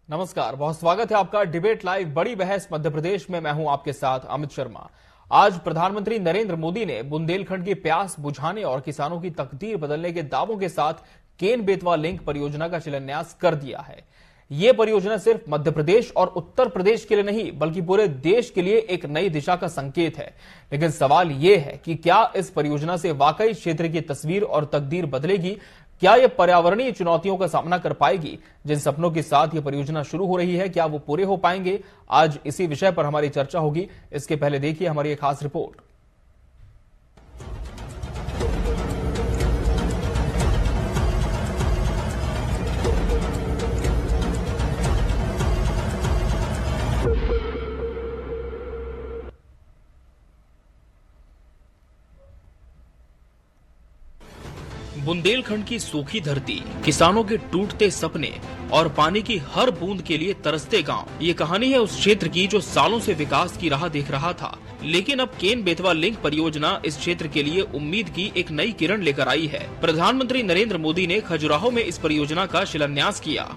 नमस्कार, बहुत स्वागत है आपका डिबेट लाइव बड़ी बहस मध्य प्रदेश में। मैं हूं आपके साथ अमित शर्मा। आज प्रधानमंत्री नरेंद्र मोदी ने बुंदेलखंड की प्यास बुझाने और किसानों की तकदीर बदलने के दावों के साथ केन बेतवा लिंक परियोजना का शिलान्यास कर दिया है। यह परियोजना सिर्फ मध्य प्रदेश और उत्तर प्रदेश के लिए नहीं बल्कि पूरे देश के लिए एक नई दिशा का संकेत है। लेकिन सवाल यह है कि क्या इस परियोजना से वाकई क्षेत्र की तस्वीर और तकदीर बदलेगी? क्या यह पर्यावरणीय चुनौतियों का सामना कर पाएगी? जिन सपनों के साथ यह परियोजना शुरू हो रही है, क्या वो पूरे हो पाएंगे? आज इसी विषय पर हमारी चर्चा होगी। इसके पहले देखिए हमारी एक खास रिपोर्ट। बुंदेलखंड की सूखी धरती, किसानों के टूटते सपने और पानी की हर बूंद के लिए तरसते गांव। ये कहानी है उस क्षेत्र की जो सालों से विकास की राह देख रहा था। लेकिन अब केन बेतवा लिंक परियोजना इस क्षेत्र के लिए उम्मीद की एक नई किरण लेकर आई है। प्रधानमंत्री नरेंद्र मोदी ने खजुराहो में इस परियोजना का शिलान्यास किया।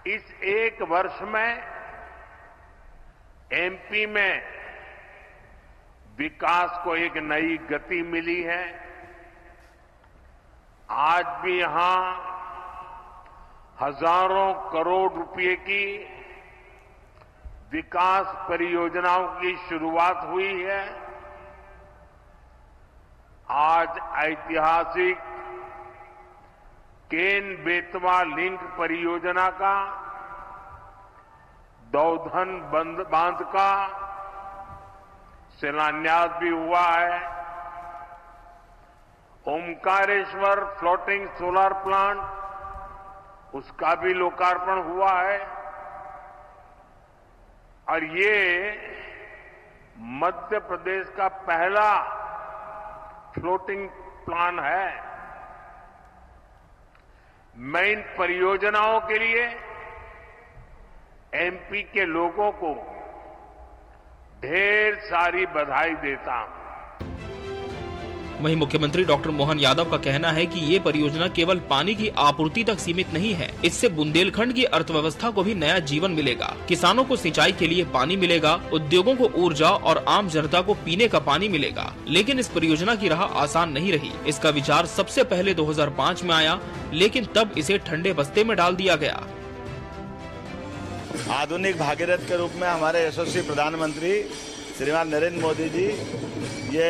इस एक वर्ष में एमपी में विकास को एक नई गति मिली है। आज भी यहां हजारों करोड़ रुपए की विकास परियोजनाओं की शुरुआत हुई है। आज ऐतिहासिक केन बेतवा लिंक परियोजना का दौधन बांध का शिलान्यास भी हुआ है। ओमकारेश्वर फ्लोटिंग सोलर प्लांट, उसका भी लोकार्पण हुआ है। और ये मध्य प्रदेश का पहला फ्लोटिंग प्लांट है। मैं इन परियोजनाओं के लिए एमपी के लोगों को ढेर सारी बधाई देता हूं। वहीं मुख्यमंत्री डॉक्टर मोहन यादव का कहना है कि ये परियोजना केवल पानी की आपूर्ति तक सीमित नहीं है। इससे बुंदेलखंड की अर्थव्यवस्था को भी नया जीवन मिलेगा। किसानों को सिंचाई के लिए पानी मिलेगा, उद्योगों को ऊर्जा और आम जनता को पीने का पानी मिलेगा। लेकिन इस परियोजना की राह आसान नहीं रही। इसका विचार सबसे पहले 2005 में आया, लेकिन तब इसे ठंडे बस्ते में डाल दिया गया। आधुनिक भागीरथ के रूप में हमारे यशस्वी प्रधानमंत्री श्रीमान नरेंद्र मोदी जी ये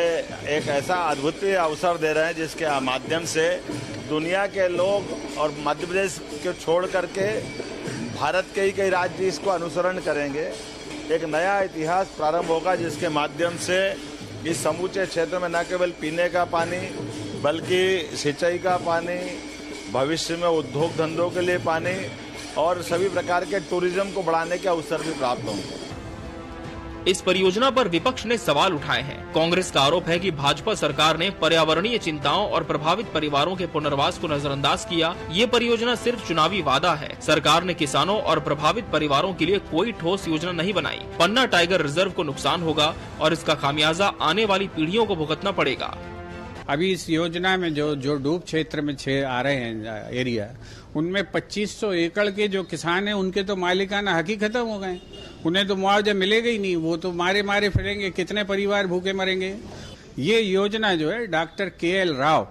एक ऐसा अद्भुत अवसर दे रहे हैं जिसके माध्यम से दुनिया के लोग और मध्य प्रदेश को छोड़ करके भारत के ही कई राज्य इसको अनुसरण करेंगे। एक नया इतिहास प्रारंभ होगा जिसके माध्यम से इस समूचे क्षेत्र में न केवल पीने का पानी बल्कि सिंचाई का पानी, भविष्य में उद्योग धंधों के लिए पानी और सभी प्रकार के टूरिज्म को बढ़ाने के अवसर भी प्राप्त होंगे। इस परियोजना पर विपक्ष ने सवाल उठाए हैं। कांग्रेस का आरोप है कि भाजपा सरकार ने पर्यावरणीय चिंताओं और प्रभावित परिवारों के पुनर्वास को नजरअंदाज किया। ये परियोजना सिर्फ चुनावी वादा है। सरकार ने किसानों और प्रभावित परिवारों के लिए कोई ठोस योजना नहीं बनाई। पन्ना टाइगर रिजर्व को नुकसान होगा और इसका खामियाजा आने वाली पीढ़ियों को भुगतना पड़ेगा। अभी इस योजना में जो डूब क्षेत्र में आ रहे हैं एरिया, उनमें 2500 एकड़ के जो किसान हैं उनके तो मालिकाना हक ही खत्म हो गए। उन्हें तो मुआवजा मिलेगा ही नहीं। वो तो मारे मारे फिरेंगे। कितने परिवार भूखे मरेंगे। ये योजना जो है डॉक्टर के.एल. राव,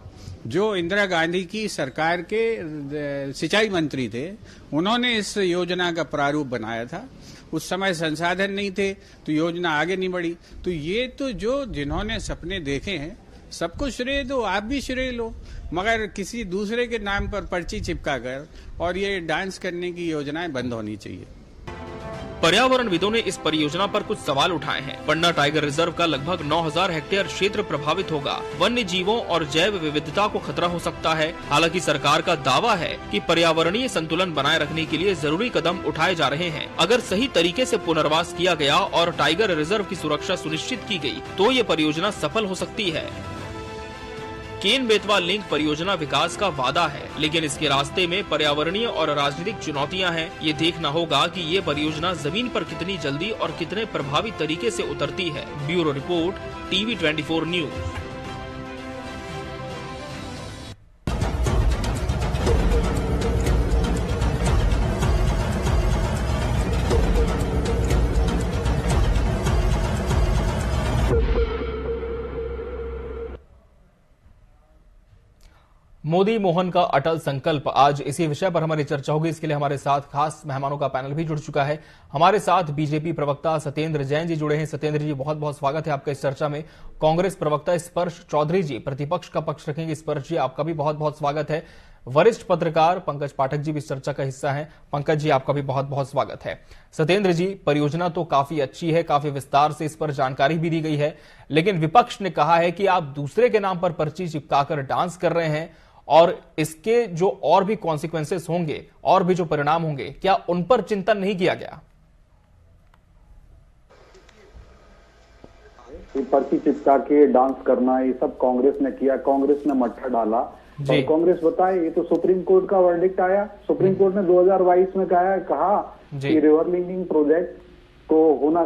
जो इंदिरा गांधी की सरकार के सिंचाई मंत्री थे, उन्होंने इस योजना का प्रारूप बनाया था। उस समय संसाधन नहीं थे तो योजना आगे नहीं बढ़ी। तो ये तो जो जिन्होंने सपने देखे हैं सबको श्रेय दो, आप भी श्रेय लो, मगर किसी दूसरे के नाम पर पर्ची चिपका कर और ये डांस करने की योजनाएं बंद होनी चाहिए। पर्यावरणविदों ने इस परियोजना पर कुछ सवाल उठाए हैं। पन्ना टाइगर रिजर्व का लगभग 9000 हेक्टेयर क्षेत्र प्रभावित होगा। वन्य जीवों और जैव विविधता को खतरा हो सकता है। हालांकि सरकार का दावा है कि पर्यावरणीय संतुलन बनाए रखने के लिए जरूरी कदम उठाए जा रहे हैं। अगर सही तरीके से पुनर्वास किया गया और टाइगर रिजर्व की सुरक्षा सुनिश्चित की गई तो ये परियोजना सफल हो सकती है। केन बेतवा लिंक परियोजना विकास का वादा है, लेकिन इसके रास्ते में पर्यावरणीय और राजनीतिक चुनौतियां हैं। ये देखना होगा कि ये परियोजना जमीन पर कितनी जल्दी और कितने प्रभावी तरीके से उतरती है। Bureau report, TV 24 news. Modi Mohan का अटल संकल्प, आज इसी विषय पर हमारी चर्चा होगी। इसके लिए हमारे साथ खास मेहमानों का पैनल भी जुड़ चुका है। हमारे साथ बीजेपी प्रवक्ता सत्येंद्र जैन जी जुड़े हैं। सत्येंद्र जी, बहुत बहुत स्वागत है आपका इस चर्चा में। कांग्रेस प्रवक्ता स्पर्श चौधरी जी प्रतिपक्ष का पक्ष रखेंगे। स्पर्श जी, आपका भी बहुत बहुत स्वागत है। वरिष्ठ पत्रकार पंकज पाठक जी भी इस चर्चा का हिस्सा हैं। पंकज जी, आपका भी बहुत बहुत स्वागत है। सत्येंद्र जी, परियोजना तो काफी अच्छी है, काफी विस्तार से इस पर जानकारी भी दी गई है, लेकिन विपक्ष ने कहा है कि आप दूसरे के नाम पर पर्ची चिपकाकर डांस कर रहे हैं और इसके जो और भी कॉन्सिक्वेंसेस होंगे और भी जो परिणाम होंगे, क्या उन पर चिंतन नहीं किया गया? ये पर्ची चिपका के डांस करना, ये सब कांग्रेस ने किया, कांग्रेस ने मट्ठा डाला। और कांग्रेस बताए, ये तो सुप्रीम कोर्ट का वर्डिक्ट आया। सुप्रीम कोर्ट ने 2022 में कहा कि रिवर लिंकिंग प्रोजेक्ट को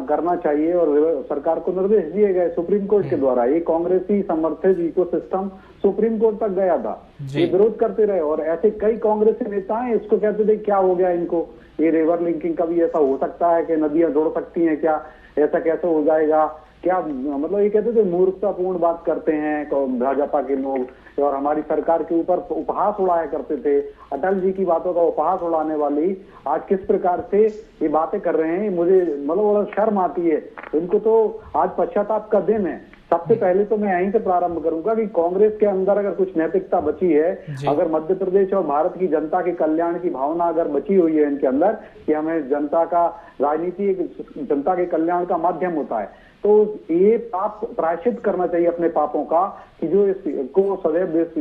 करना चाहिए और सरकार को निर्देश दिए गए सुप्रीम कोर्ट के द्वारा। ये कांग्रेसी समर्थित इकोसिस्टम सुप्रीम कोर्ट तक गया था, ये विरोध करते रहे और ऐसे कई कांग्रेसी नेता हैं, इसको कहते थे क्या हो गया इनको, ये रिवर लिंकिंग कभी ऐसा हो सकता है कि नदियां जुड़ सकती हैं क्या, ऐसा कैसे हो जाएगा क्या, मतलब ये कहते थे मूर्खतापूर्ण बात करते हैं भाजपा के लोग और हमारी सरकार के ऊपर उपहास उड़ाया करते थे। अटल जी की बातों का उपहास उड़ाने वाली आज किस प्रकार से ये बातें कर रहे हैं, मुझे मतलब बड़ा शर्म आती है। इनको तो आज पश्चाताप का दिन है। सबसे पहले तो मैं यहीं से प्रारंभ करूंगा कि कांग्रेस के अंदर अगर कुछ नैतिकता बची है, अगर मध्य प्रदेश और भारत की जनता के कल्याण की भावना अगर बची हुई है इनके अंदर कि हमें जनता का राजनीति जनता के कल्याण का माध्यम होता है, तो ये पाप प्रायश्चित करना चाहिए अपने पापों का कि जो इसको सदैव देश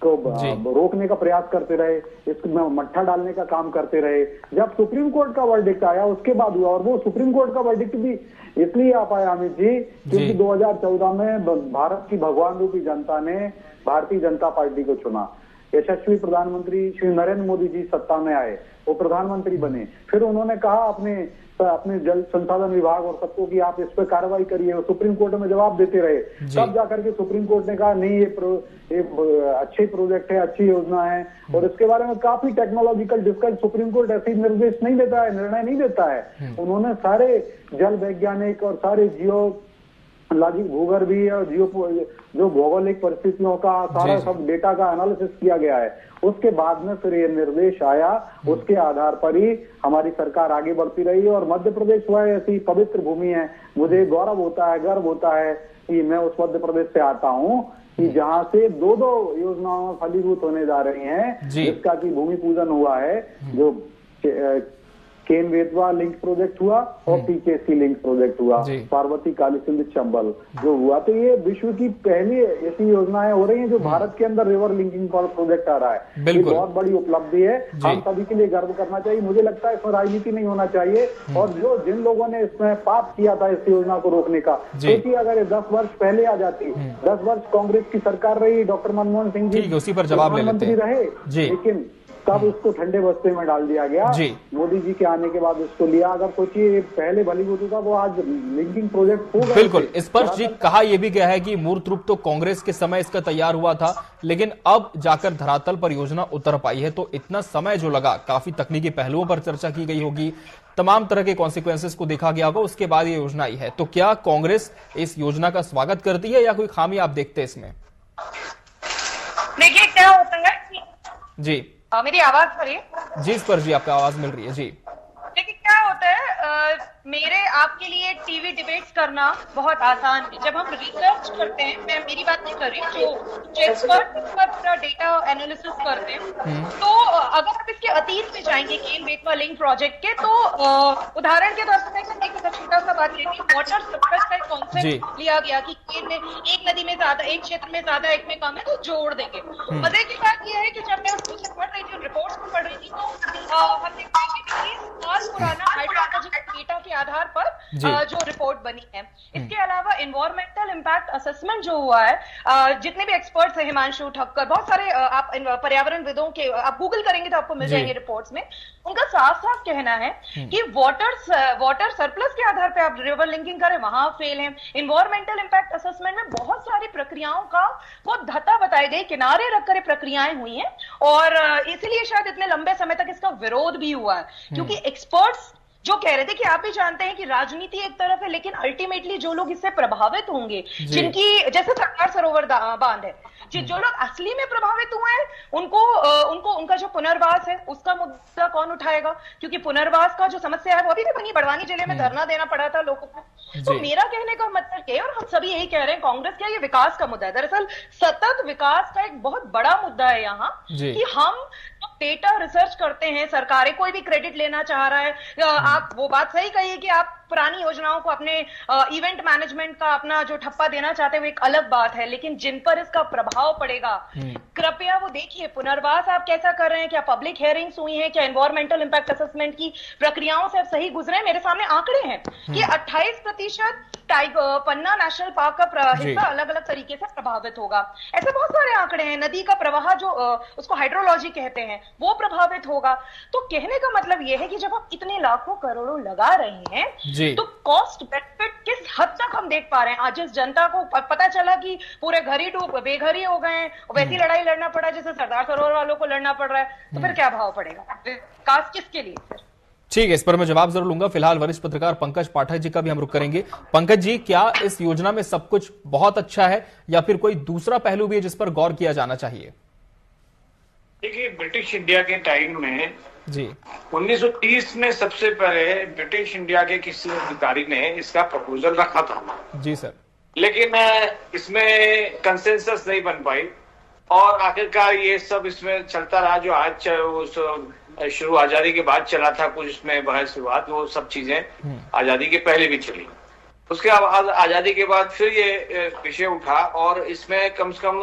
को रोकने का प्रयास करते रहे, इसको मट्ठा डालने का काम करते रहे। जब सुप्रीम कोर्ट का वर्डिक्ट आया उसके बाद हुआ, और वो सुप्रीम कोर्ट का वर्डिक्ट भी इसलिए आ पाया अमित जी क्योंकि 2014 में भारत की भगवान रूपी जनता ने भारतीय जनता पार्टी को चुना। यशस्वी प्रधानमंत्री श्री नरेंद्र मोदी जी सत्ता में आए, वो प्रधानमंत्री बने, फिर उन्होंने कहा अपने जल संसाधन विभाग और सबको कि आप इस पर कार्रवाई करिए, वो सुप्रीम कोर्ट में जवाब देते रहे। तब जाकर के सुप्रीम कोर्ट ने कहा नहीं ये अच्छे प्रोजेक्ट है, अच्छी योजना है, और इसके बारे में काफी टेक्नोलॉजिकल डिस्कस सुप्रीम कोर्ट ऐसे निर्देश नहीं देता है, निर्णय नहीं देता है। उन्होंने सारे जल वैज्ञानिक और सारे जियोलॉजिक भूगर्भीय और जो भौगोलिक परिस्थितियों का सारा सब डेटा का एनालिसिस किया गया है। उसके बाद में फिर ये निर्देश आया, उसके आधार पर ही हमारी सरकार आगे बढ़ती रही और मध्य प्रदेश वह ऐसी पवित्र भूमि है, मुझे गौरव होता है, गर्व होता है कि मैं उस मध्य प्रदेश से आता हूँ कि जहाँ से दो योजनाओं फलीभूत होने जा रही हैं, जिसका की भूमि पूजन हुआ है, जो केन बेतवा लिंक प्रोजेक्ट हुआ और पीकेसी लिंक प्रोजेक्ट हुआ, पार्वती काली सिंध चंबल जो हुआ। तो ये विश्व की पहली ऐसी योजनाएं हो रही हैं जो भारत के अंदर रिवर लिंकिंग प्रोजेक्ट आ रहा है। ये बहुत बड़ी उपलब्धि है, हम सभी के लिए गर्व करना चाहिए। मुझे लगता है इसमें राजनीति नहीं होना चाहिए और जिन लोगों ने इसमें पाप किया था इस योजना को रोकने का, क्योंकि अगर 10 वर्ष पहले आ जाती, 10 वर्ष कांग्रेस की सरकार रही, डॉक्टर मनमोहन सिंह जी उसी पर जवाब ले लेते हैं रहे, लेकिन तब उसको ठंडे बस्ते में डाल दिया गया। मोदी जी के आने के बाद उसको लिया। अगर सोचिए पहले भलीभूत था वो आज लिंकिंग प्रोजेक्ट हो गया। बिल्कुल, स्पर्श जी, कहा यह भी गया है कि मूर्त रूप तो कांग्रेस के समय इसका तैयार हुआ था, लेकिन अब जाकर धरातल पर योजना उतर पाई है। तो इतना समय जो लगा, काफी तकनीकी पहलुओं पर चर्चा की गई होगी, तमाम तरह के कॉन्सिक्वेंसेस को देखा गया होगा, उसके बाद ये योजना आई है। तो क्या कांग्रेस इस योजना का स्वागत करती है या कोई खामी आप देखते हैं इसमें? देखिए क्या होता है जी, मेरी आवाज आ रही है? जी स्पर्श जी, आपका आवाज मिल रही है। जी, देखिए क्या होता है, मेरे आपके लिए टीवी डिबेट्स करना बहुत आसान है। जब हम रिसर्च करते हैं, मैं मेरी बात नहीं कर रही, जो एक्सपर्ट पूरा डेटा एनालिसिस करते हैं, तो अगर आप इसके अतीत में जाएंगे केन बेतवा लिंक प्रोजेक्ट के, तो उदाहरण के तौर पर मैं एक छोटा सा बात लेती हूँ। वाटर सरप्लस का एक कॉन्सेप्ट लिया गया कि केन में एक नदी में ज्यादा, एक क्षेत्र में ज्यादा, एक में कम है, तो जोड़ देंगे। मजे की बात यह है कि जब मैं उसको पढ़ रही थी, रिपोर्ट्स को पढ़ रही थी, तो हमने साल पुराना हाइड्रोलॉजिकल डेटा के आधार पर जो रिपोर्ट बनी है। इसके अलावा एनवायरमेंटल इम्पैक्ट असेसमेंट जो हुआ है, जितने भी एक्सपर्ट्स हैं, हिमांशु ठक्कर, बहुत सारे आप पर्यावरण विदों के आप गूगल करेंगे तो आपको मिल जाएंगे रिपोर्ट्स में, उनका साफ साफ कहना है कि वाटर सरप्लस के आधार पर आप रिवर लिंकिंग करें, वहां फेल है। एनवायरमेंटल इम्पैक्ट असेसमेंट में बहुत सारी प्रक्रियाओं का वो धता बताई गई, किनारे रखकर प्रक्रियाएं हुई हैं और इसीलिए शायद इतने लंबे समय तक इसका विरोध भी हुआ है, क्योंकि एक्सपर्ट्स जो कह रहे थे कि आप भी जानते हैं कि राजनीति एक तरफ है, लेकिन अल्टीमेटली जो लोग इससे प्रभावित होंगे, जिनकी जैसे सरदार सरोवर बांध है, जो लोग असली में प्रभावित हुए हैं, उनको उनका जो पुनर्वास है उसका मुद्दा कौन उठाएगा? क्योंकि पुनर्वास का जो समस्या है वो अभी भी बनी, बड़वानी जिले में धरना देना पड़ा था लोगों को। तो मेरा कहने का मतलब क्या है, और हम सभी यही कह रहे हैं, कांग्रेस क्या ये विकास का मुद्दा है? दरअसल सतत विकास का एक बहुत बड़ा मुद्दा है यहाँ, कि हम डेटा रिसर्च करते हैं, सरकारें कोई भी क्रेडिट लेना चाह रहा है, आप वो बात सही कही है कि आप पुरानी योजनाओं को अपने इवेंट मैनेजमेंट का अपना जो ठप्पा देना चाहते हैं वो एक अलग बात है, लेकिन जिन पर इसका प्रभाव पड़ेगा कृपया वो देखिए। पुनर्वास आप कैसा कर रहे हैं? क्या पब्लिक हियरिंग्स हुई हैं? क्या एनवायरमेंटल इंपैक्ट असेसमेंट की प्रक्रियाओं से आप सही गुजरे? मेरे सामने आंकड़े हैं कि 28% पन्ना नेशनल पार्क का हिस्सा अलग अलग तरीके से प्रभावित होगा। ऐसे बहुत सारे आंकड़े हैं। नदी का प्रवाह जो उसको हाइड्रोलॉजी कहते हैं वो प्रभावित होगा। तो कहने का मतलब यह है कि जब हम इतने लाखों करोड़ों लगा रहे हैं तो कॉस्ट बेनिफिट किस हद तक हम देख पा रहे हैं? आज जिस जनता को पता चला कि पूरे घर ही बेघर ही हो गए हैं, वैसी लड़ाई लड़ना पड़ा जैसे सरदार सरोवर वालों को लड़ना पड़ रहा है, तो फिर क्या भाव पड़ेगा? विकास किसके लिए फिर? ठीक है, इस पर मैं जवाब जरूर लूंगा। फिलहाल वरिष्ठ पत्रकार पंकज पाठक जी का भी हम रुख करेंगे। पंकज जी, क्या इस योजना में सब कुछ बहुत अच्छा है या फिर कोई दूसरा पहलू भी है जिस पर गौर किया जाना चाहिए? देखिए, ब्रिटिश इंडिया के टाइम में जी 1930 में सबसे पहले ब्रिटिश इंडिया के किसी अधिकारी ने इसका प्रपोजल रखा था। जी सर। लेकिन इसमें कंसेंसस नहीं बन पाई और आखिरकार ये सब इसमें चलता रहा। जो आज शुरू आजादी के बाद चला था, कुछ इसमें बहस शुरुआत, वो सब चीजें आजादी के पहले भी चली। उसके बाद आजादी के बाद फिर ये विषय उठा और इसमें कम से कम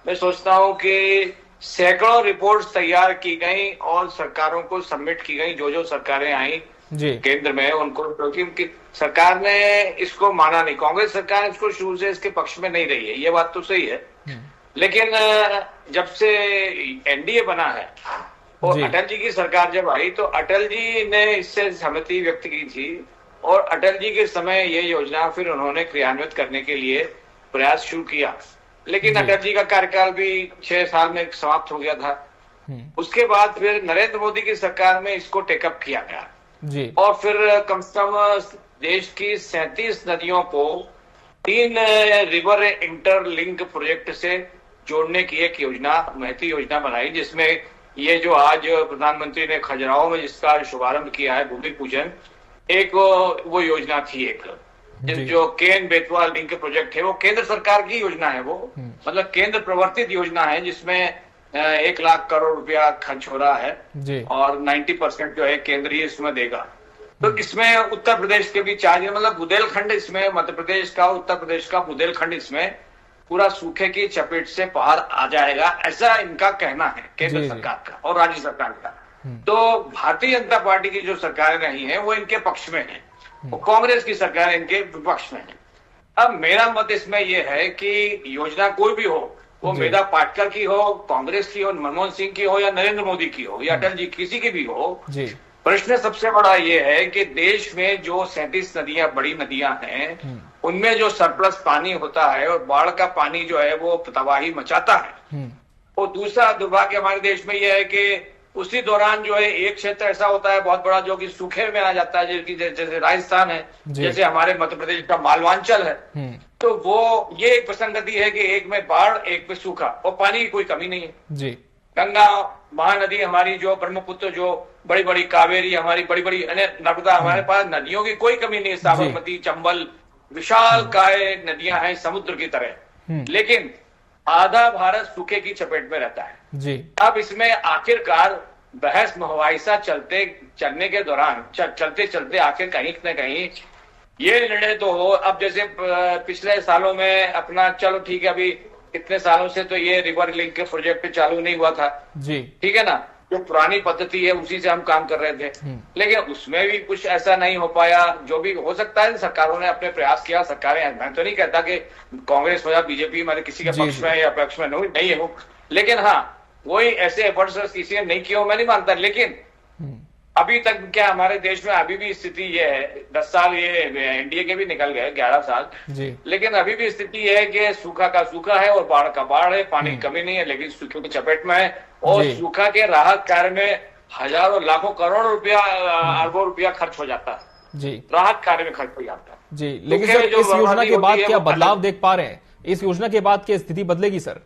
मैं सोचता हूँ कि सैकड़ों रिपोर्ट्स तैयार की गई और सरकारों को सबमिट की गई। जो सरकारें आई केंद्र में उनको, क्योंकि सरकार ने इसको माना नहीं। कांग्रेस सरकार इसको शुरू से इसके पक्ष में नहीं रही है, ये बात तो सही है। लेकिन जब से एनडीए बना है और अटल जी की सरकार जब आई तो अटल जी ने इससे सहमति व्यक्त की थी और अटल जी के समय ये योजना फिर उन्होंने क्रियान्वित करने के लिए प्रयास शुरू किया। लेकिन अटल जी का कार्यकाल भी 6 साल में समाप्त हो गया था। उसके बाद फिर नरेंद्र मोदी की सरकार में इसको टेकअप किया गया और फिर कम से कम देश की 37 नदियों को 3 रिवर इंटरलिंक प्रोजेक्ट से जोड़ने की एक योजना, महती योजना बनाई, जिसमें ये जो आज प्रधानमंत्री ने खजुराहो में जिसका शुभारंभ किया है, भूमि पूजन, एक वो योजना थी। एक जो केन बेतवा लिंक प्रोजेक्ट है वो केंद्र सरकार की योजना है। वो मतलब केंद्र प्रवर्तित योजना है जिसमें 1 लाख करोड़ रुपया खर्च हो रहा है और 90% जो है केंद्र ही इसमें देगा। तो इसमें उत्तर प्रदेश के भी चाहिए, मतलब बुंदेलखंड इसमें, मध्य प्रदेश का, उत्तर प्रदेश का बुंदेलखंड इसमें पूरा सूखे की चपेट से बाहर आ जाएगा, ऐसा इनका कहना है केंद्र सरकार का और राज्य सरकार का। तो भारतीय जनता पार्टी की जो सरकारें रही हैं वो इनके पक्ष में है और कांग्रेस की सरकार इनके विपक्ष में है। अब मेरा मत इसमें यह है कि योजना कोई भी हो, वो मेधा पाटकर की हो, कांग्रेस की हो, मनमोहन सिंह की हो या नरेंद्र मोदी की हो या अटल जी, किसी की भी हो, प्रश्न सबसे बड़ा ये है कि देश में जो 37 नदियां, बड़ी नदियां हैं, उनमें जो सरप्लस पानी होता है और बाढ़ का पानी जो है वो तबाही मचाता है। और दूसरा दुर्भाग्य हमारे देश में यह है कि उसी दौरान जो है एक क्षेत्र ऐसा होता है बहुत बड़ा जो कि सूखे में आ जाता है, जैसे राजस्थान है, जैसे हमारे मध्य प्रदेश का मालवांचल है। तो वो ये एक प्रसंगति है कि एक में बाढ़, एक में सूखा और पानी की कोई कमी नहीं है। गंगा महानदी हमारी, जो ब्रह्मपुत्र, जो बड़ी बड़ी कावेरी हमारी, बड़ी बड़ी नर्मदा, हमारे पास नदियों की कोई कमी नहीं है। साबरमती, चंबल, विशाल काय नदियां हैं समुद्र की तरह, लेकिन आधा भारत सूखे की चपेट में रहता है। अब इसमें आखिरकार बहस मुहवाइसा चलने के दौरान चलते चलते आखिर कहीं न कहीं ये निर्णय तो हो। अब जैसे पिछले सालों में अपना, चलो ठीक है, अभी इतने सालों से तो ये रिवर लिंक के प्रोजेक्ट चालू नहीं हुआ था, ठीक है ना, जो पुरानी पद्धति है उसी से हम काम कर रहे थे। लेकिन उसमें भी कुछ ऐसा नहीं हो पाया। जो भी हो सकता है सरकारों ने अपने प्रयास किया। सरकारें, मैं तो नहीं कहता कि कांग्रेस हो या बीजेपी मतलब किसी के पक्ष में या पक्ष में नहीं है वो, लेकिन हाँ वही ऐसे एफर्ट्स किसी ने नहीं किए हो, मैं नहीं मानता। लेकिन अभी तक क्या हमारे देश में अभी भी स्थिति ये है, 10 साल ये एनडीए के भी निकल गए, 11 साल, लेकिन अभी भी स्थिति ये है कि सूखा का सूखा है और बाढ़ का बाढ़ है, पानी की कमी नहीं है, लेकिन सूखे की चपेट में है। और सूखा के राहत कार्य में हजारों लाखों करोड़ रुपया अरबों रुपया खर्च हो जाता है जी, राहत कार्य में खर्च हो जाता है जी। लेकिन सर इस योजना के बाद क्या बदलाव देख पा रहे हैं? इस योजना के बाद क्या स्थिति बदलेगी सर?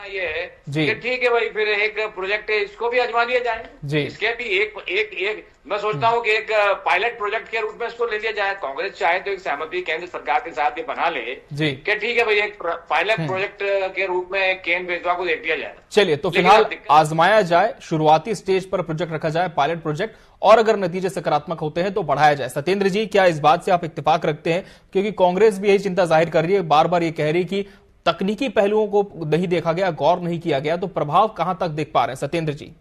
ये जी, कि ठीक है भाई, फिर एक प्रोजेक्ट है, इसको भी आजमा लिया जाए जी। इसके भी एक मैं सोचता हूँ कि एक पायलट प्रोजेक्ट के रूप में इसको ले लिया जाए। कांग्रेस चाहे तो एक सहमति केंद्र सरकार के साथ ये बना ले जी कि ठीक है भाई, एक पायलट प्रोजेक्ट के रूप में केन बेतवा को देख लिया जाए। चलिए, तो फिलहाल आजमाया जाए, शुरुआती स्टेज पर प्रोजेक्ट रखा जाए, पायलट प्रोजेक्ट, और अगर नतीजे सकारात्मक होते हैं तो बढ़ाया जाए। सत्येंद्र जी, क्या इस बात से आप इत्तेफाक रखते हैं? क्योंकि कांग्रेस भी यही चिंता जाहिर कर रही है, बार बार ये कह रही कि तकनीकी पहलुओं को नहीं देखा गया, गौर नहीं किया गया, तो प्रभाव कहां तक देख पा रहे हैं सत्येंद्र जी?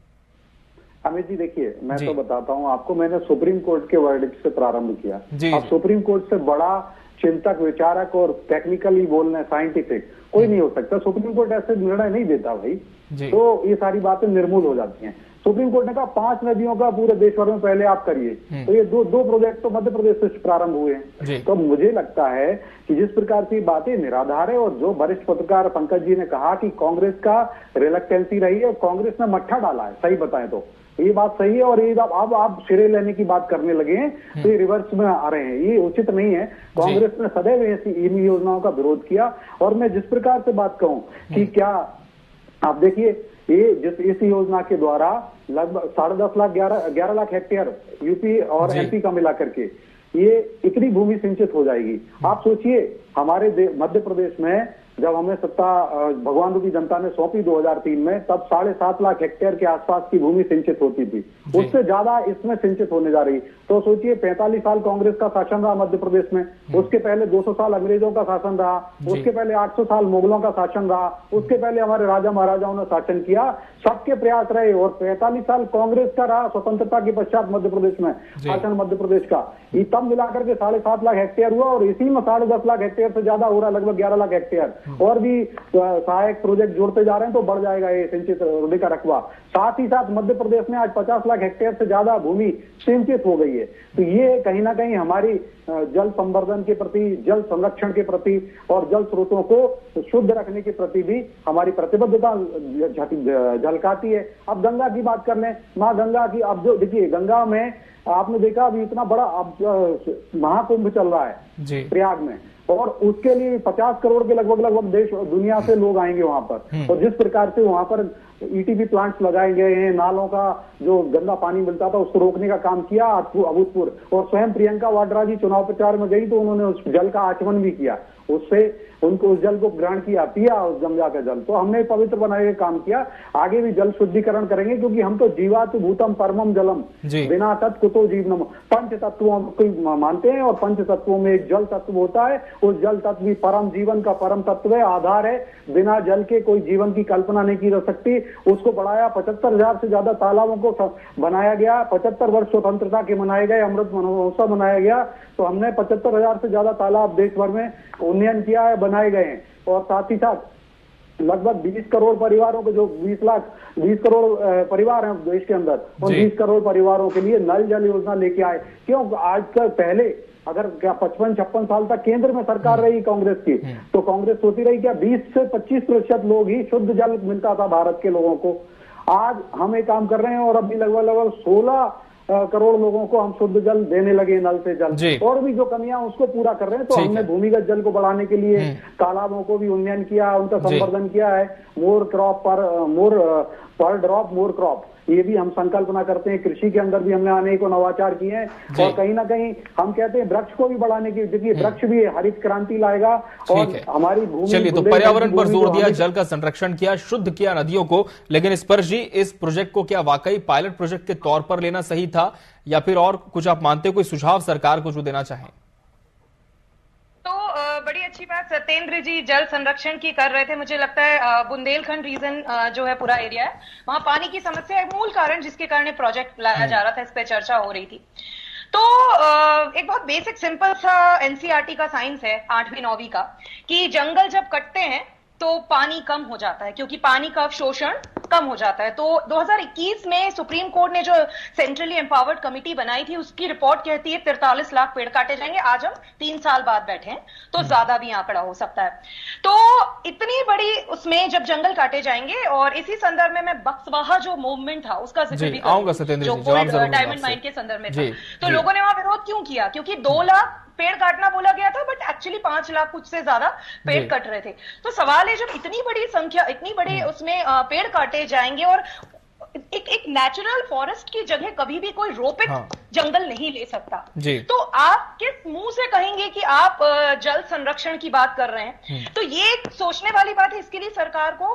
अमित जी देखिए, मैं तो बताता हूं आपको, मैंने सुप्रीम कोर्ट के वर्डिक्ट से प्रारंभ किया। अब सुप्रीम कोर्ट से बड़ा चिंतक, विचारक और टेक्निकली बोलने साइंटिफिक कोई नहीं हो सकता। सुप्रीम कोर्ट ऐसे निर्णय नहीं देता भाई, तो ये सारी बातें निर्मूल हो जाती हैं। सुप्रीम कोर्ट ने कहा 5 नदियों का पूरे देश भर में पहले आप करिए, तो ये दो प्रोजेक्ट तो मध्य प्रदेश से प्रारंभ हुए हैं। तो मुझे लगता है कि जिस प्रकार की बातें निराधार है, और जो वरिष्ठ पत्रकार पंकज जी ने कहा कि कांग्रेस का रिलक्टेंसी रही है, कांग्रेस ने मट्ठा डाला है, सही बताएं तो ये बात सही है। और ये अब आप सिरे लेने की बात करने लगे हैं तो ये रिवर्स में आ रहे हैं, ये उचित नहीं है। कांग्रेस ने सदैव ऐसी इन योजनाओं का विरोध किया। और मैं जिस प्रकार से बात कहूं कि क्या आप देखिए, ये इस योजना के द्वारा लगभग 10.5 लाख 11 लाख हेक्टेयर यूपी और एमपी का मिला करके ये इतनी भूमि सिंचित हो जाएगी। आप सोचिए, हमारे मध्य प्रदेश में जब हमें सत्ता भगवान रूपी जनता ने सौंपी 2003 में, तब 7.5 लाख हेक्टेयर के आसपास की भूमि सिंचित होती थी, उससे ज्यादा इसमें सिंचित होने जा रही। तो सोचिए, 45 साल कांग्रेस का शासन रहा मध्य प्रदेश में, उसके पहले 200 साल अंग्रेजों का शासन रहा, उसके पहले 800 साल मुगलों का शासन रहा, उसके पहले हमारे राजा महाराजाओं ने शासन किया, सबके प्रयास रहे। और 45 साल कांग्रेस का रहा स्वतंत्रता के पश्चात मध्य प्रदेश में शासन, मध्य प्रदेश का ये तब मिलाकर के 7.5 लाख हेक्टेयर हुआ, और इसी में 10.5 लाख हेक्टेयर से ज्यादा हो रहा, लगभग 11 लाख हेक्टेयर। और भी सहायक प्रोजेक्ट जोड़ते जा रहे हैं तो बढ़ जाएगा ये सिंचित होने का रकबा। साथ ही साथ मध्य प्रदेश में आज 50 लाख हेक्टेयर से ज्यादा भूमि सिंचित हो गई है। तो ये कहीं ना कहीं हमारी जल संवर्धन के प्रति, जल संरक्षण के प्रति और जल स्रोतों को शुद्ध रखने के प्रति भी हमारी प्रतिबद्धता झलकाती है। अब गंगा की बात कर लें, माँ गंगा की, अब जो देखिए गंगा में आपने देखा अभी इतना बड़ा महाकुंभ चल रहा है प्रयाग में, और उसके लिए 50 करोड़ के लगभग देश दुनिया से लोग आएंगे वहां पर। और जिस प्रकार से वहां पर ईटीपी प्लांट्स लगाए गए हैं, नालों का जो गंदा पानी मिलता था उसको रोकने का काम किया अभूतपूर्व। और स्वयं प्रियंका वाड्रा जी चुनाव प्रचार में गई तो उन्होंने उस जल का आचमन भी किया, उससे उनको उस जल को ग्रहण किया, पिया उस गंगा का जल। तो हमने पवित्र बनाने का काम किया। आगे भी जल शुद्धिकरण करेंगे, क्योंकि हम तो जीवात भूतम परमम जलम बिना तत् कुतो जीवनम, पंच तत्वों को मानते हैं। और पंच तत्वों में एक जल तत्व होता है, उस जल तत्व भी परम जीवन का परम तत्व है, आधार है। बिना जल के कोई जीवन की कल्पना नहीं की जा सकती। उसको बढ़ाया, 75,000 से ज्यादा तालाबों को बनाया गया। 75 वर्ष स्वतंत्रता के मनाए गए, अमृत महोत्सव मनाया गया। तो हमने 75,000 से ज्यादा तालाब देश भर में उन्नयन किया है, बनाए गए हैं। और साथ ही साथ लगभग 20 करोड़ परिवारों को, जो 20 करोड़ परिवार हैं देश के अंदर, उन 20 करोड़ परिवारों के लिए नल जल योजना लेके आए। क्यों? आजकल पहले अगर क्या 55-56 साल तक केंद्र में सरकार रही कांग्रेस की, तो कांग्रेस सोचती रही क्या 20 से 25% लोग ही शुद्ध जल मिलता था भारत के लोगों को। आज हम एक काम कर रहे हैं और अभी लगभग 16 करोड़ लोगों को हम शुद्ध जल देने लगे, नल से जल। और भी जो कमियां उसको पूरा कर रहे हैं। तो हमने भूमिगत जल को बढ़ाने के लिए तालाबों को भी उन्नयन किया, उनका संवर्धन किया है। मोर पर ड्रॉप मोर क्रॉप, ये भी हम संकल्पना करते हैं। कृषि के अंदर भी हमने अनेकों नवाचार किए हैं। और कहीं ना कहीं हम कहते हैं वृक्ष को भी बढ़ाने की, देखिए वृक्ष भी हरित क्रांति लाएगा और हमारी भूमि। चलिए, तो पर्यावरण पर जोर दिया, जल का संरक्षण किया, शुद्ध किया नदियों को। लेकिन स्पर्श जी, इस प्रोजेक्ट को क्या वाकई पायलट प्रोजेक्ट के तौर पर लेना सही था, या फिर और कुछ आप मानते हो, कोई सुझाव सरकार को जो देना चाहें? तो बड़ी अच्छी बात सत्येंद्र जी जल संरक्षण की कर रहे थे। मुझे लगता है बुंदेलखंड रीजन जो है पूरा एरिया है, वहां पानी की समस्या एक मूल कारण जिसके कारण प्रोजेक्ट लाया जा रहा था, इस पे चर्चा हो रही थी। तो एक बहुत बेसिक सिंपल सा एनसीईआरटी का साइंस है 8वीं 9वीं का, कि जंगल जब कटते हैं तो पानी कम हो जाता है, क्योंकि पानी का अवशोषण कम हो जाता है। तो 2021 में सुप्रीम कोर्ट ने जो सेंट्रली एम्पावर्ड कमेटी बनाई थी, उसकी रिपोर्ट कहती है 43 लाख पेड़ काटे जाएंगे। आज हम 3 साल बाद बैठे हैं, तो ज्यादा भी आंकड़ा हो सकता है। तो इतनी बड़ी उसमें जब जंगल काटे जाएंगे, और इसी संदर्भ में मैं बक्सवाहा जो मूवमेंट था उसका जिक्र भी आऊंगा सत्येंद्र जी, जो डायमंड माइन के संदर्भ में था, तो लोगों ने वहां विरोध क्यों किया? क्योंकि 2 लाख पेड़ काटना बोला गया था, बट एक्चुअली 5 लाख कुछ से ज्यादा पेड़ कट रहे थे। तो सवाल है, जब इतनी बड़ी संख्या, इतनी बड़ी उसमें पेड़ काटे जाएंगे, और एक नेचुरल फॉरेस्ट की जगह कभी भी कोई रोपित जंगल नहीं ले सकता। तो आप किस मुंह से कहेंगे कि आप जल संरक्षण की बात कर रहे हैं? तो ये सोचने वाली बात है। इसके लिए सरकार को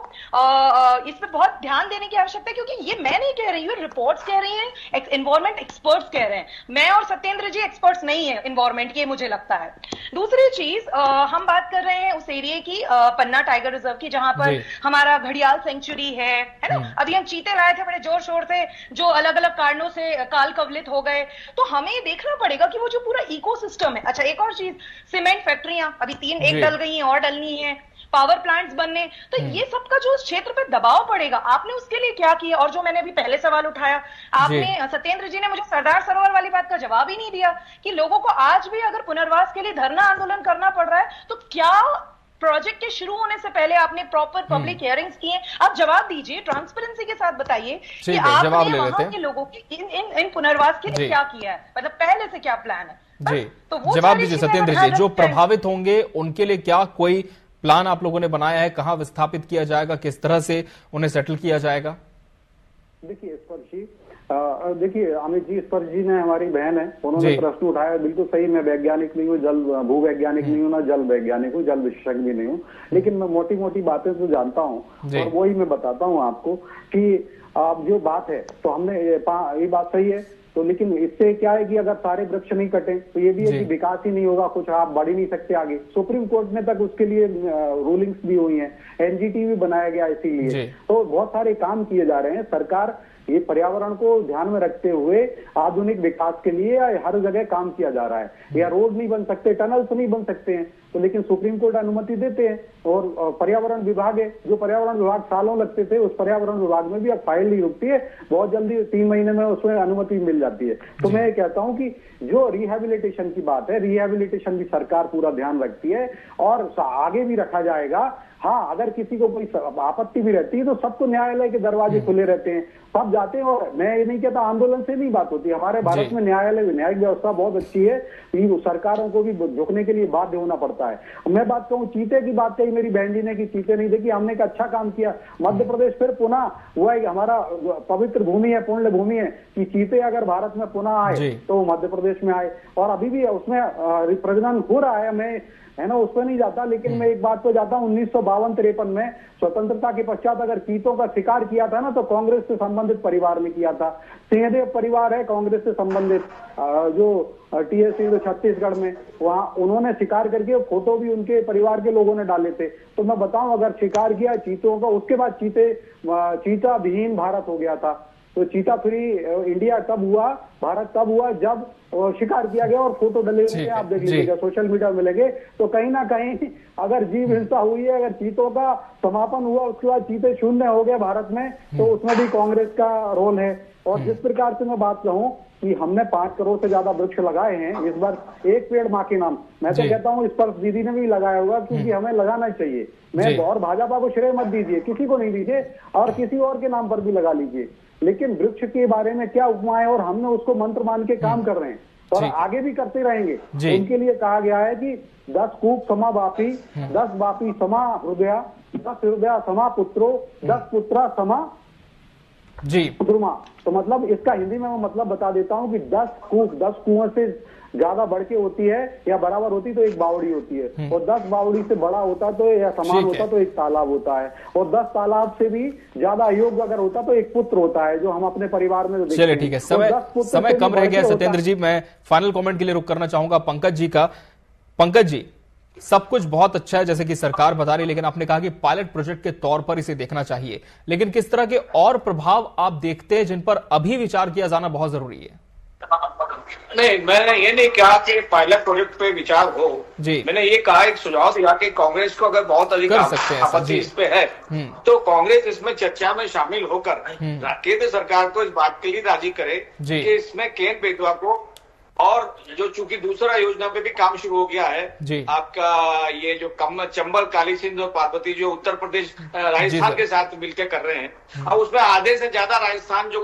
इस पे बहुत ध्यान देने की आवश्यकता है, क्योंकि ये मैं नहीं कह रही हूँ, रिपोर्ट्स कह रही हैं, एनवायरमेंट एक्सपर्ट्स कह रहे हैं। मैं और सत्येंद्र जी एक्सपर्ट्स नहीं है एनवायरमेंट के, मुझे लगता है। दूसरी चीज, हम बात कर रहे हैं उस एरिया की, पन्ना टाइगर रिजर्व की, जहां पर हमारा घड़ियाल सेंचुरी है ना। अभी हम चीते लाए थे बड़े जोर शोर से, जो अलग अलग कारणों से काल कवलित हो गए। तो हमें देखना पड़ेगा कि वो जो पूरा इकोसिस्टम है। अच्छा, एक और चीज, सीमेंट फैक्ट्रियां अभी 3 एक डल गई हैं, और डलनी है, पावर प्लांट्स बनने, तो ये सबका जो उस क्षेत्र पे दबाव पड़ेगा, आपने उसके लिए क्या किया? और जो मैंने अभी पहले सवाल उठाया, आपने, सत्येंद्र जी ने मुझे सरदार सरोवर वाली बात का जवाब ही नहीं दिया कि लोगों को आज भी अगर पुनर्वास के लिए धरना आंदोलन करना पड़ रहा है, तो क्या प्रोजेक्ट के शुरू होने से पहले आपने प्रॉपर पब्लिक हियरिंग्स किए? आप जवाब दीजिए, ट्रांसपेरेंसी के साथ बताइए कि आपने वहां के लोगों की इन पुनर्वास के लिए क्या किया है, मतलब पहले से क्या प्लान है। जी, तो जवाब दीजिए सत्येंद्र जी, जो प्रभावित होंगे उनके लिए क्या कोई प्लान आप लोगों ने बनाया है? कहां विस्थापित किया जाएगा, किस तरह से उन्हें सेटल किया जाएगा? देखिए अमित जी, स्पर्श जी ने, हमारी बहन है, उन्होंने प्रश्न उठाया, बिल्कुल सही। मैं वैज्ञानिक नहीं हूँ, जल भू वैज्ञानिक नहीं हूँ, ना जल वैज्ञानिक हूँ, जल विशेषज्ञ भी नहीं हूँ, लेकिन मैं मोटी मोटी बातें तो जानता हूँ, और वही मैं बताता हूँ आपको कि आप जो बात है, तो हमने ये बात सही है। तो लेकिन इससे क्या है कि अगर सारे वृक्ष नहीं कटे तो ये भी है कि विकास ही नहीं होगा, कुछ आप बढ़ ही नहीं सकते आगे। सुप्रीम कोर्ट ने तक उसके लिए रूलिंग्स भी हुई हैं, एनजीटी भी बनाया गया इसीलिए। तो बहुत सारे काम किए जा रहे हैं। सरकार ये पर्यावरण को ध्यान में रखते हुए आधुनिक विकास के लिए हर जगह काम किया जा रहा है। या रोड नहीं बन सकते, टनल्स नहीं बन सकते हैं, तो लेकिन सुप्रीम कोर्ट अनुमति देते हैं। और पर्यावरण विभाग है, जो पर्यावरण विभाग सालों लगते थे, उस पर्यावरण विभाग में भी अब फाइल नहीं रुकती है, बहुत जल्दी 3 महीने में उसमें अनुमति मिल जाती है। तो मैं ये कहता हूं कि जो रिहेबिलिटेशन की बात है, रिहेबिलिटेशन भी सरकार पूरा ध्यान रखती है, और आगे भी रखा जाएगा। हाँ, अगर किसी को कोई आपत्ति भी रहती है तो सबको न्यायालय के दरवाजे खुले रहते हैं, सब जाते हैं। और मैं ये नहीं कहता आंदोलन से नहीं बात होती, हमारे भारत में न्यायालय, न्यायिक व्यवस्था बहुत अच्छी है, सरकारों को भी झुकने के लिए बाध्य होना पड़ता है। मैं बात कहूँ, चीते की बात कही मेरी बहन जी ने कि चीते नहीं देखी, हमने एक अच्छा काम किया। मध्य प्रदेश फिर पुनः हुआ है, हमारा पवित्र भूमि है, पुण्य भूमि है, कि चीते अगर भारत में पुनः आए तो मध्य प्रदेश में आए, और अभी भी उसमें प्रजनन हो रहा है। मैं है ना, उस पर नहीं जाता, लेकिन मैं एक बात पे जाता हूँ, 1952-53 में स्वतंत्रता के पश्चात अगर चीतों का शिकार किया था ना, तो कांग्रेस से संबंधित परिवार ने किया था। सिंहदेव परिवार है कांग्रेस से संबंधित, जो टीएससी जो छत्तीसगढ़ में, वहाँ उन्होंने शिकार करके फोटो भी उनके परिवार के लोगों ने डाले थे। तो मैं बताऊं, अगर शिकार किया चीतों का, उसके बाद चीता विहीन भारत हो गया था। तो चीता फ्री इंडिया कब हुआ, भारत तब हुआ जब शिकार किया गया, और फोटो डले हुए आप देख लीजिएगा, सोशल मीडिया में मिलेंगे। तो कहीं ना कहीं अगर जीव हिंसा हुई है, अगर चीतों का समापन हुआ, उसके बाद चीते शून्य हो गए भारत में, तो उसमें भी कांग्रेस का रोल है। और जिस प्रकार से मैं बात कहूँ कि हमने 5 करोड़ से ज्यादा वृक्ष लगाए हैं इस बार, एक पेड़ माँ के नाम, मैं तो कहता हूँ इस पर दीदी ने भी लगाया होगा, क्योंकि हमें लगाना चाहिए। मैं और भाजपा को श्रेय मत दीजिए, किसी को नहीं दीजिए, और किसी और के नाम पर भी लगा लीजिए, लेकिन वृक्ष के बारे में क्या उपमा है, और हमने उसको मंत्र मान के काम कर रहे हैं, और आगे भी करते रहेंगे। उनके लिए कहा गया है कि 10 कूप समा बापी, 10 बापी समा हृदया, 10 हृदया समा पुत्रो, 10 पुत्रा समा द्रुमा। तो मतलब इसका हिंदी में मैं मतलब बता देता हूँ कि 10 कुआं से ज्यादा बढ़ के होती है या बराबर होती तो एक बावड़ी होती है, और 10 बावड़ी से बड़ा होता तो या समान होता तो एक तालाब होता है, और 10 तालाब से भी ज्यादा योग्य अगर होता तो एक पुत्र होता है, जो हम अपने परिवार में देखते हैं। चलिए ठीक है, समय कम रह गया सत्येंद्र जी, मैं फाइनल कमेंट के लिए रुक करना चाहूंगा पंकज जी का। पंकज जी, सब कुछ बहुत अच्छा है जैसे कि सरकार बता रही, लेकिन आपने कहा कि पायलट प्रोजेक्ट के तौर पर इसे देखना चाहिए, लेकिन किस तरह के और प्रभाव आप देखते हैं जिन पर अभी विचार किया जाना बहुत जरूरी है? नहीं, मैंने ये नहीं कहा कि पायलट प्रोजेक्ट पे विचार हो जी। मैंने ये कहा, एक सुझाव दिया कि कांग्रेस को अगर बहुत अधिक आपत्ति इस पे है तो कांग्रेस इसमें चर्चा में शामिल होकर केंद्र सरकार को इस बात के लिए राजी करे कि इसमें केन बेतवा को, और जो चूंकि दूसरा योजना पे भी काम शुरू हो गया है आपका, ये जो चंबल, काली सिंध और पार्वती जो उत्तर प्रदेश राजस्थान के साथ मिलकर कर रहे हैं, अब उसमें आधे से ज्यादा राजस्थान जो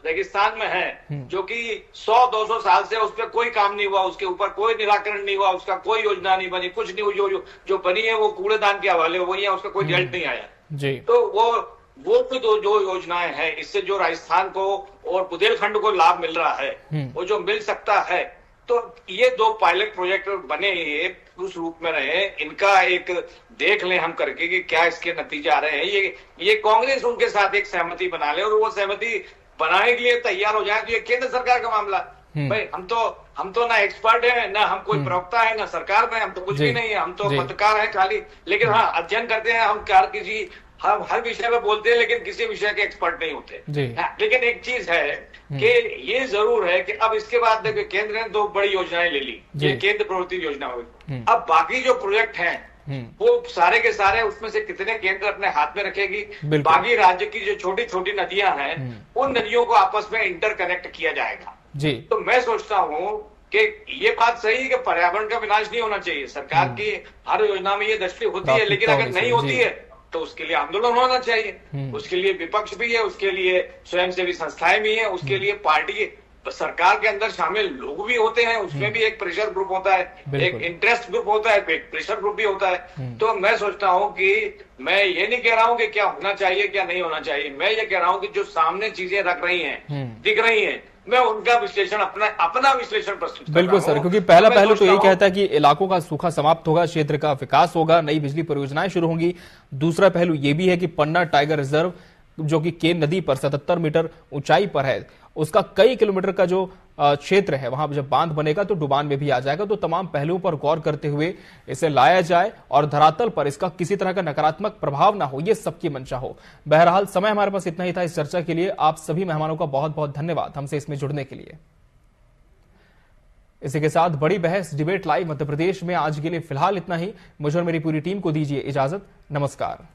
रेगिस्तान में है, जो कि 100-200 साल से उस पर कोई काम नहीं हुआ, उसके ऊपर कोई निराकरण नहीं हुआ, उसका कोई योजना नहीं बनी, कुछ नहीं हुई, जो बनी है वो कूड़ेदान के हवाले हो गई है, उसका कोई रिजल्ट नहीं आया। तो वो जो योजनाएं हैं, इससे जो राजस्थान को और बुंदेलखंड को लाभ मिल रहा है, वो जो मिल सकता है, तो ये 2 पायलट प्रोजेक्ट बने उस रूप में रहे, इनका एक देख लें हम करके कि क्या इसके नतीजे आ रहे हैं। ये कांग्रेस उनके साथ एक सहमति बना ले और वो सहमति बनाने के लिए तैयार हो जाए, तो ये केंद्र सरकार का मामला। भाई हम तो ना एक्सपर्ट है, ना हम कोई प्रवक्ता है, ना सरकार में, हम तो कुछ भी नहीं है, हम तो पत्रकार हैं खाली। लेकिन हाँ, अध्ययन करते हैं हम, हम हर विषय में बोलते हैं, लेकिन किसी विषय के एक्सपर्ट नहीं होते। लेकिन एक चीज है कि ये जरूर है कि अब इसके बाद देखिए, केंद्र ने 2 बड़ी योजनाएं ले ली, ये केंद्र प्रवृत्ति योजना हुई। अब बाकी जो प्रोजेक्ट हैं वो सारे के सारे, उसमें से कितने केंद्र अपने हाथ में रखेगी, बाकी राज्य की जो छोटी छोटी नदियां हैं उन नदियों को आपस में इंटरकनेक्ट किया जाएगा। तो मैं सोचता हूँ कि ये बात सही है कि पर्यावरण का विनाश नहीं होना चाहिए, सरकार की हर योजना में ये दृष्टि होती है, लेकिन अगर नहीं होती है तो उसके लिए आंदोलन होना चाहिए, उसके लिए विपक्ष भी है, उसके लिए स्वयंसेवी संस्थाएं भी हैं, उसके लिए पार्टी सरकार के अंदर शामिल लोग भी होते हैं, उसमें भी एक प्रेशर ग्रुप होता है, एक इंटरेस्ट ग्रुप होता है, एक प्रेशर ग्रुप भी होता है। तो मैं सोचता हूं कि मैं ये नहीं कह रहा हूं कि क्या होना चाहिए क्या नहीं होना चाहिए, मैं ये कह रहा हूं कि जो सामने चीजें रख रही हैं, दिख रही हैं, मैं उनका विश्लेषण अपना विश्लेषण प्रस्तुत। बिल्कुल सर, क्योंकि पहला पहलू तो यही कहता है कि इलाकों का सूखा समाप्त होगा, क्षेत्र का विकास होगा, नई बिजली परियोजनाएं शुरू होंगी। दूसरा पहलू ये भी है कि पन्ना टाइगर रिजर्व जो कि केन नदी पर 77 मीटर ऊंचाई पर है, उसका कई किलोमीटर का जो क्षेत्र है वहां जब बांध बनेगा तो डुबान में भी आ जाएगा। तो तमाम पहलुओं पर गौर करते हुए इसे लाया जाए और धरातल पर इसका किसी तरह का नकारात्मक प्रभाव ना हो, ये सबकी मंशा हो। बहरहाल समय हमारे पास इतना ही था इस चर्चा के लिए। आप सभी मेहमानों का बहुत बहुत धन्यवाद हमसे इसमें जुड़ने के लिए। इसी के साथ बड़ी बहस डिबेट लाइव मध्य प्रदेश में आज के लिए फिलहाल इतना ही। मुझे और मेरी पूरी टीम को दीजिए इजाजत। नमस्कार।